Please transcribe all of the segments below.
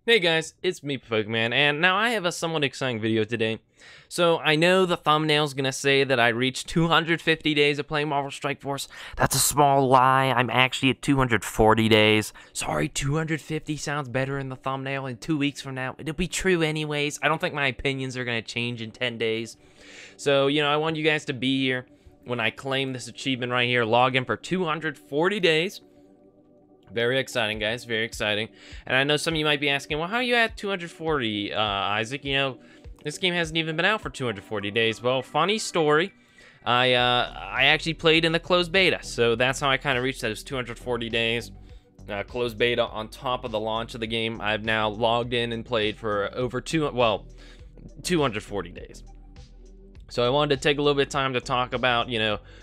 Hey guys, it's me, PaPokeman, and now I have a somewhat exciting video today. So, I know the thumbnail's gonna say that I reached 250 days of playing Marvel Strike Force. That's a small lie. I'm actually at 240 days. Sorry, 250 sounds better in the thumbnail. In 2 weeks from now, it'll be true anyways. I don't think my opinions are gonna change in 10 days. So, I want you guys to be here when I claim this achievement right here. Log in for 240 days. Very exciting, guys. Very exciting. And I know some of you might be asking, well, how are you at 240, Isaac? This game hasn't even been out for 240 days. Well, funny story. I actually played in the closed beta, so that's how I kind of reached those 240 days. Closed beta on top of the launch of the game. I've now logged in and played for over 240 days. So I wanted to take a little bit of time to talk about,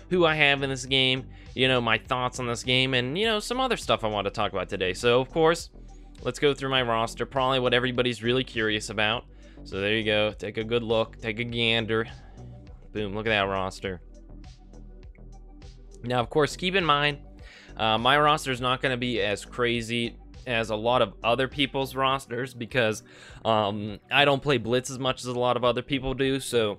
who I have in this game, my thoughts on this game, and, some other stuff I want to talk about today. So, of course, let's go through my roster, probably what everybody's really curious about. So there you go. Take a good look. Take a gander. Boom, look at that roster. Now, of course, keep in mind, my roster is not going to be as crazy as a lot of other people's rosters because I don't play Blitz as much as a lot of other people do, so...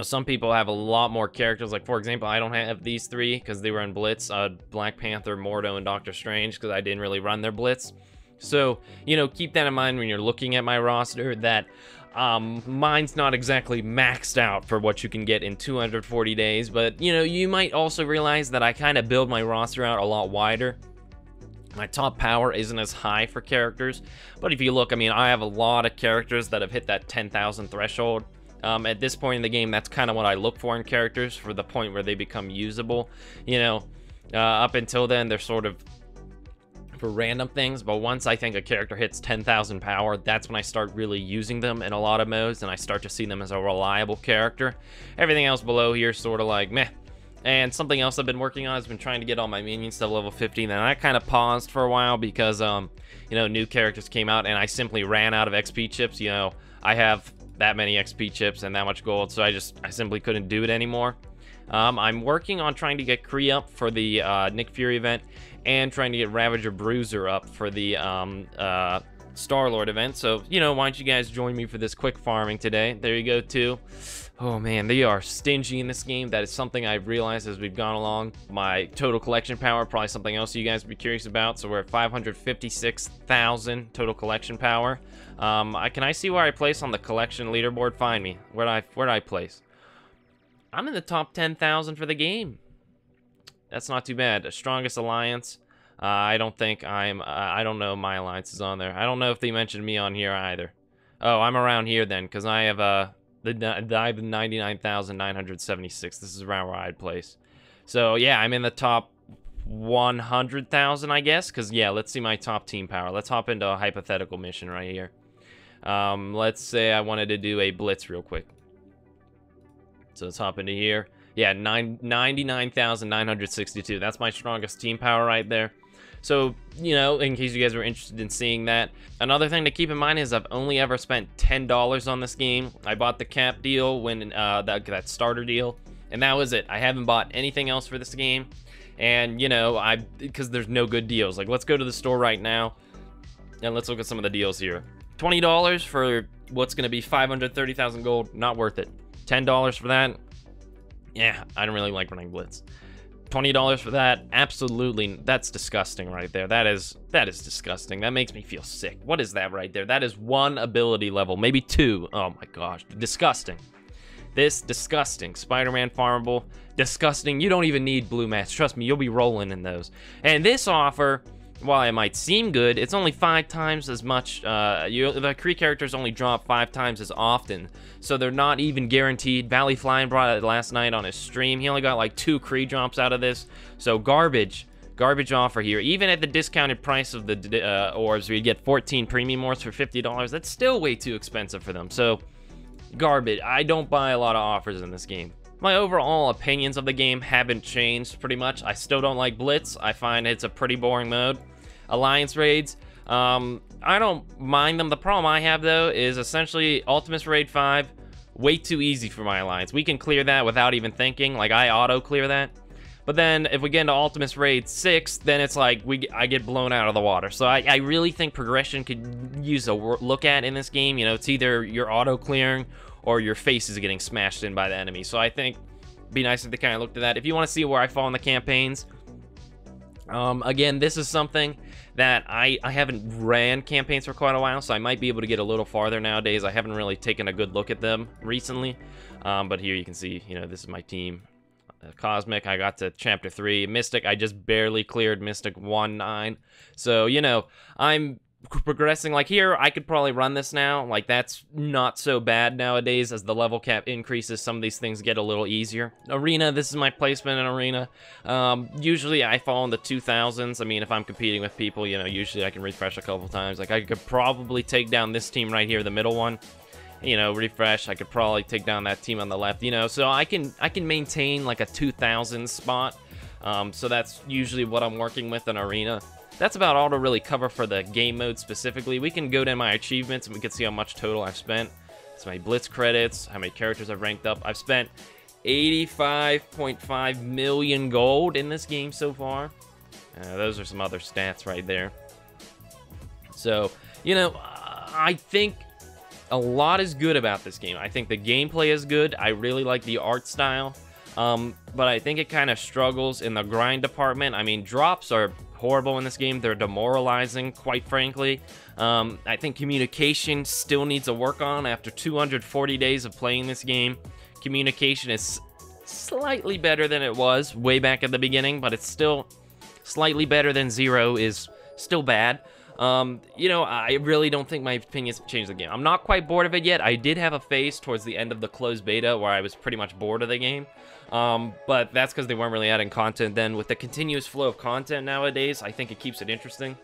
some people have a lot more characters. Like, for example, I don't have these three because they were in Blitz. Black Panther, Mordo, and Doctor Strange because I didn't really run their Blitz. So, keep that in mind when you're looking at my roster that mine's not exactly maxed out for what you can get in 240 days. But, you might also realize that I kind of build my roster out a lot wider. My top power isn't as high for characters. But if you look, I have a lot of characters that have hit that 10,000 threshold. At this point in the game, that's kind of what I look for in characters for the point where they become usable. Up until then, they're sort of for random things, but once I think a character hits 10,000 power, that's when I start really using them in a lot of modes, and I start to see them as a reliable character. Everything else below here is sort of like, meh. And something else I've been working on has been trying to get all my minions to level 50, and I kind of paused for a while because, new characters came out, and I simply ran out of XP chips. I have that many XP chips and that much gold, so I simply couldn't do it anymore. I'm working on trying to get Kree up for the Nick Fury event and trying to get Ravager Bruiser up for the Star-Lord event. So, why don't you guys join me for this quick farming today? There you go, too. Oh, man, they are stingy in this game. That is something I've realized as we've gone along. My total collection power, probably something else you guys would be curious about. So we're at 556,000 total collection power. Can I see where I place on the collection leaderboard? Find me. Where'd I place? I'm in the top 10,000 for the game. That's not too bad. The strongest alliance. I don't think I don't know my alliance is on there. I don't know if they mentioned me on here either. Oh, I'm around here then, because I have I have 99,976. This is around where I'd place. So yeah, I'm in the top 100,000, I guess. Because yeah, let's see my top team power. Let's hop into a hypothetical mission right here. Let's say I wanted to do a blitz real quick. So let's hop into here. Yeah, 99,962. That's my strongest team power right there. So, in case you guys were interested in seeing that. Another thing to keep in mind is I've only ever spent $10 on this game. I bought the cap deal when that starter deal, and that was it. I haven't bought anything else for this game. And, because there's no good deals. Like, let's go to the store right now, and let's look at some of the deals here. $20 for what's going to be 530,000 gold. Not worth it. $10 for that. Yeah, I don't really like running Blitz. $20 for that, absolutely. That's disgusting right there. That is disgusting. That makes me feel sick. What is that right there? That is one ability level, maybe two. Oh my gosh, disgusting. This disgusting. Spider-Man farmable, disgusting. You don't even need blue mats. Trust me, you'll be rolling in those. And this offer, while it might seem good, it's only 5 times as much. The Kree characters only drop 5 times as often, so they're not even guaranteed. Valley Flying brought it last night on his stream. He only got like 2 Kree drops out of this, so garbage offer here. Even at the discounted price of the orbs, where you get 14 premium orbs for $50, that's still way too expensive for them. So garbage. I don't buy a lot of offers in this game. My overall opinions of the game haven't changed pretty much. I still don't like Blitz. I find it's a pretty boring mode. Alliance raids, I don't mind them. The problem I have, though, is essentially Ultimates Raid 5, way too easy for my alliance. We can clear that without even thinking. Like, I auto-clear that. But then if we get into Ultimate's Raid 6, then it's like I get blown out of the water. So I really think progression could use a look at in this game. You know, it's either you're auto-clearing or your face is getting smashed in by the enemy. So I think it'd be nice if they kind of looked at that. If you want to see where I fall in the campaigns, again, this is something that I haven't ran campaigns for quite a while, so I might be able to get a little farther nowadays. I haven't really taken a good look at them recently. But here you can see, you know, this is my team. Cosmic, I got to chapter 3. Mystic, I just barely cleared Mystic 1-9. So, you know, I'm progressing. Like here, I could probably run this now. Like, that's not so bad nowadays. As the level cap increases, some of these things get a little easier. Arena, this is my placement in Arena. Usually I fall in the 2000s. I mean, if I'm competing with people, you know, usually I can refresh a couple times. Like, I could probably take down this team right here, the middle one. You know, refresh, I could probably take down that team on the left, you know, so I can maintain like a 2000 spot. So that's usually what I'm working with in Arena. That's about all to really cover for the game mode specifically. We can go down my achievements and we can see how much total I've spent. It's my Blitz credits, how many characters I've ranked up. I've spent 85.5 million gold in this game so far. Those are some other stats right there. So, you know, I think a lot is good about this game. I think the gameplay is good. I really like the art style. But I think it kind of struggles in the grind department. I mean, drops are horrible in this game. They're demoralizing, quite frankly. I think communication still needs a work on after 240 days of playing this game. Communication is slightly better than it was way back at the beginning, but it's still slightly better than 0 is still bad. You know, I really don't think my opinions have changed the game. I'm not quite bored of it yet. I did have a phase towards the end of the closed beta where I was pretty much bored of the game. But that's because they weren't really adding content then. With the continuous flow of content nowadays, I think it keeps it interesting.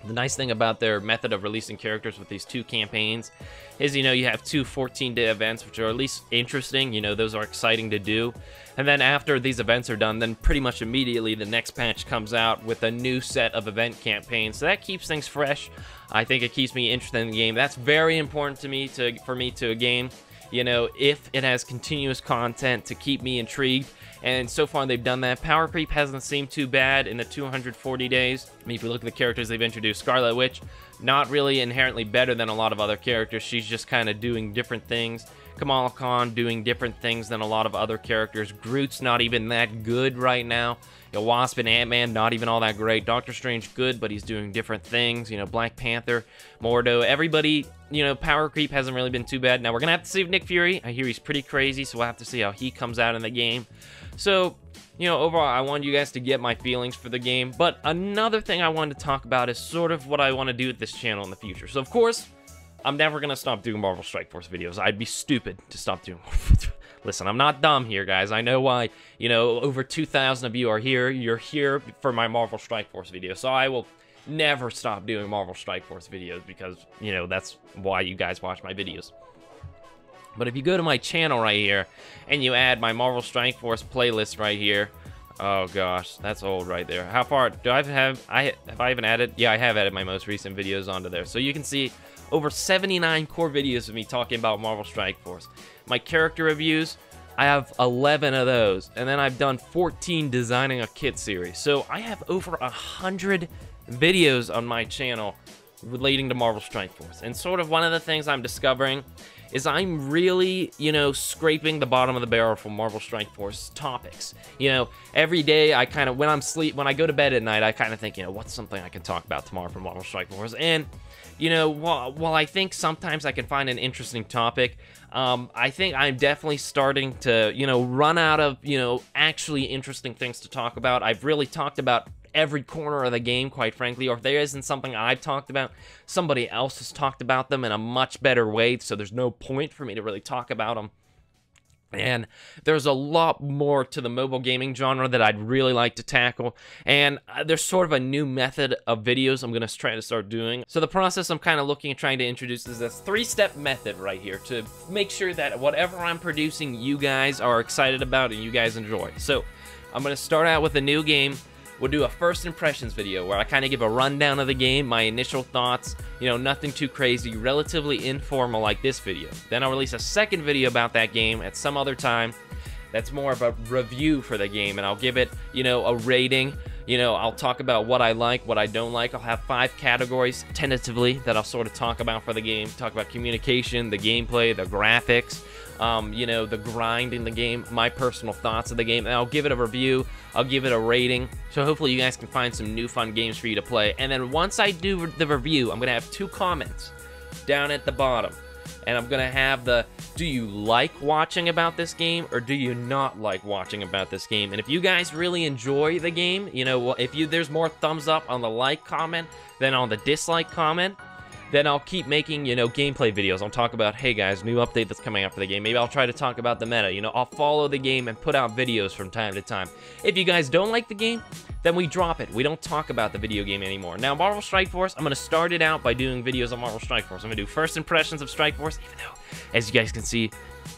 The nice thing about their method of releasing characters with these 2 campaigns is, you know, you have 2 14-day events, which are at least interesting. You know, those are exciting to do. And then after these events are done, then pretty much immediately the next patch comes out with a new set of event campaigns. So that keeps things fresh. I think it keeps me interested in the game. That's very important to me, for a game. You know, if it has continuous content to keep me intrigued. And so far they've done that. Power creep hasn't seemed too bad in the 240 days. I mean, if you look at the characters they've introduced, Scarlet Witch, not really inherently better than a lot of other characters. She's just kind of doing different things. Kamala Khan doing different things than a lot of other characters. Groot's not even that good right now. You know, Wasp and Ant-Man, not even all that great. Doctor Strange, good, but he's doing different things. You know, Black Panther, Mordo, everybody, you know, power creep hasn't really been too bad. Now, we're going to have to see Nick Fury. I hear he's pretty crazy, so we'll have to see how he comes out in the game. So, you know, overall, I wanted you guys to get my feelings for the game. But another thing I wanted to talk about is sort of what I want to do with this channel in the future. So, of course, I'm never going to stop doing Marvel Strike Force videos. I'd be stupid to stop doing Listen, I'm not dumb here, guys. I know why, you know, over 2,000 of you are here. You're here for my Marvel Strike Force video. So I will never stop doing Marvel Strike Force videos because, you know, that's why you guys watch my videos. But if you go to my channel right here and you add my Marvel Strike Force playlist right here, oh gosh, that's old right there. How far do have I even added? Yeah, I have added my most recent videos onto there. So you can see over 79 core videos of me talking about Marvel Strike Force. My character reviews, I have 11 of those. And then I've done 14 designing a kit series. So I have over 100 videos on my channel relating to Marvel Strike Force. And sort of one of the things I'm discovering is I'm really, you know, scraping the bottom of the barrel for Marvel Strike Force topics. You know, every day I kind of, when I go to bed at night, I kind of think, you know, what's something I can talk about tomorrow for Marvel Strike Force? And, you know, while I think sometimes I can find an interesting topic, I think I'm definitely starting to, you know, run out of, you know, actually interesting things to talk about. I've really talked about every corner of the game, quite frankly, or if there isn't something I've talked about, somebody else has talked about them in a much better way, so there's no point for me to really talk about them. And there's a lot more to the mobile gaming genre that I'd really like to tackle, and there's sort of a new method of videos I'm going to try to start doing. So the process I'm kind of looking at trying to introduce is this 3-step method right here to make sure that whatever I'm producing you guys are excited about and you guys enjoy. So I'm going to start out with a new game. We'll do a first impressions video where I kind of give a rundown of the game, my initial thoughts, you know, nothing too crazy, relatively informal like this video. Then I'll release a second video about that game at some other time. that's more of a review for the game, and I'll give it, you know, a rating. You know, I'll talk about what I like, what I don't like. I'll have 5 categories, tentatively, that I'll sort of talk about for the game. Talk about communication, the gameplay, the graphics, you know, the grind in the game, my personal thoughts of the game, and I'll give it a review. I'll give it a rating, so hopefully you guys can find some new fun games for you to play. And then once I do the review, I'm going to have 2 comments down at the bottom. And I'm going to have the, do you like watching about this game, or do you not like watching about this game? And if you guys really enjoy the game, you know, if there's more thumbs up on the like comment than on the dislike comment, then I'll keep making, you know, gameplay videos. I'll talk about, hey guys, new update that's coming out for the game. Maybe I'll try to talk about the meta. You know, I'll follow the game and put out videos from time to time. If you guys don't like the game, then we drop it. We don't talk about the video game anymore. Now, Marvel Strike Force, I'm going to start it out by doing videos on Marvel Strike Force. I'm going to do first impressions of Strike Force, even though, as you guys can see,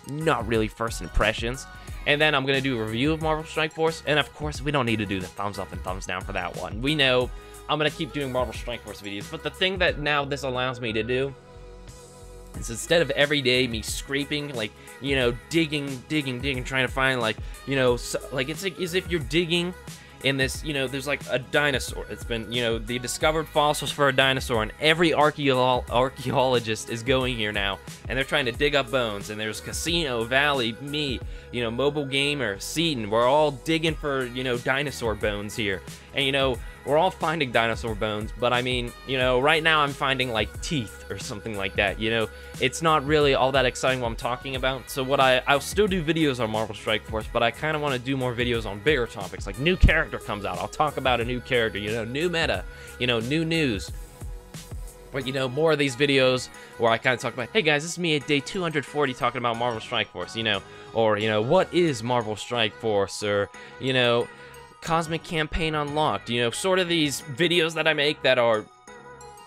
not really first impressions. And then I'm going to do a review of Marvel Strike Force. And of course, we don't need to do the thumbs up and thumbs down for that one. We know I'm going to keep doing Marvel Strike Force videos. But the thing that now this allows me to do is, instead of every day me scraping, like, you know, digging, trying to find, like, you know, like, it's like as if you're digging in this, you know, there's like a dinosaur. It's been, you know, they discovered fossils for a dinosaur, and every archaeologist is going here now, and they're trying to dig up bones. And there's Casino, Valley, me, you know, Mobile Gamer, Seaton. We're all digging for, you know, dinosaur bones here. And, you know, we're all finding dinosaur bones, but I mean, you know, right now I'm finding like teeth or something like that. You know, it's not really all that exciting what I'm talking about. So what I'll still do videos on Marvel Strike Force, but I kind of want to do more videos on bigger topics, like new character comes out. I'll talk about a new character, you know, new meta, you know, new news. But, you know, more of these videos where I kind of talk about, hey guys, this is me at day 240 talking about Marvel Strike Force, you know, or, you know, what is Marvel Strike Force, or, you know, Cosmic Campaign Unlocked, you know, sort of these videos that I make that are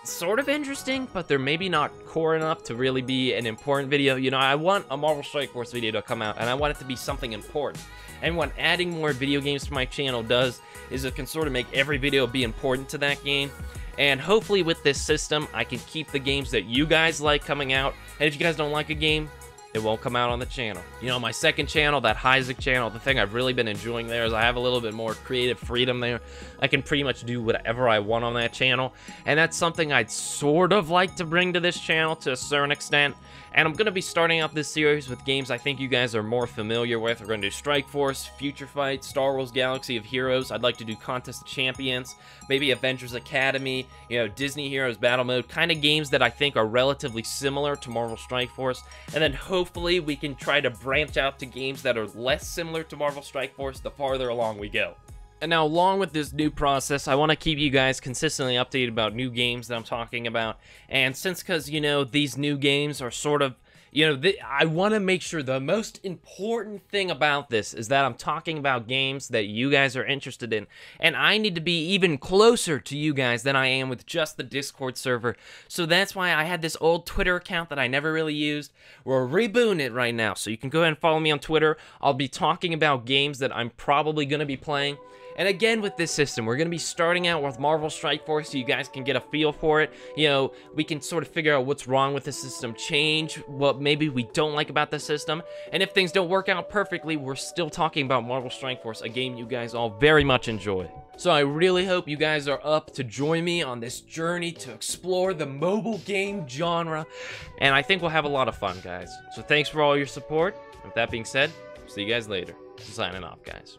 sort of interesting, but they're maybe not core enough to really be an important video. You know, I want a Marvel Strike Force video to come out, and I want it to be something important. And what adding more video games to my channel does is it can sort of make every video be important to that game. And hopefully with this system, I can keep the games that you guys like coming out. And if you guys don't like a game, it won't come out on the channel. You know, my second channel, that Isaac channel, the thing I've really been enjoying there is I have a little bit more creative freedom there. I can pretty much do whatever I want on that channel, and that's something I'd sort of like to bring to this channel to a certain extent. And I'm going to be starting out this series with games I think you guys are more familiar with. We're going to do Strike Force, Future Fight, Star Wars Galaxy of Heroes. I'd like to do Contest of Champions, maybe Avengers Academy, you know, Disney Heroes Battle Mode, kind of games that I think are relatively similar to Marvel Strike Force. And then hopefully we can try to branch out to games that are less similar to Marvel Strike Force the farther along we go. And now, along with this new process, I want to keep you guys consistently updated about new games that I'm talking about. And because, you know, these new games are sort of, you know, I want to make sure the most important thing about this is that I'm talking about games that you guys are interested in. And I need to be even closer to you guys than I am with just the Discord server. So that's why I had this old Twitter account that I never really used. We're rebooting it right now. So you can go ahead and follow me on Twitter. I'll be talking about games that I'm probably going to be playing. And again, with this system, we're going to be starting out with Marvel Strike Force so you guys can get a feel for it. You know, we can sort of figure out what's wrong with the system, change what maybe we don't like about the system. And if things don't work out perfectly, we're still talking about Marvel Strike Force, a game you guys all very much enjoy. So I really hope you guys are up to join me on this journey to explore the mobile game genre. And I think we'll have a lot of fun, guys. So thanks for all your support. With that being said, see you guys later. Signing off, guys.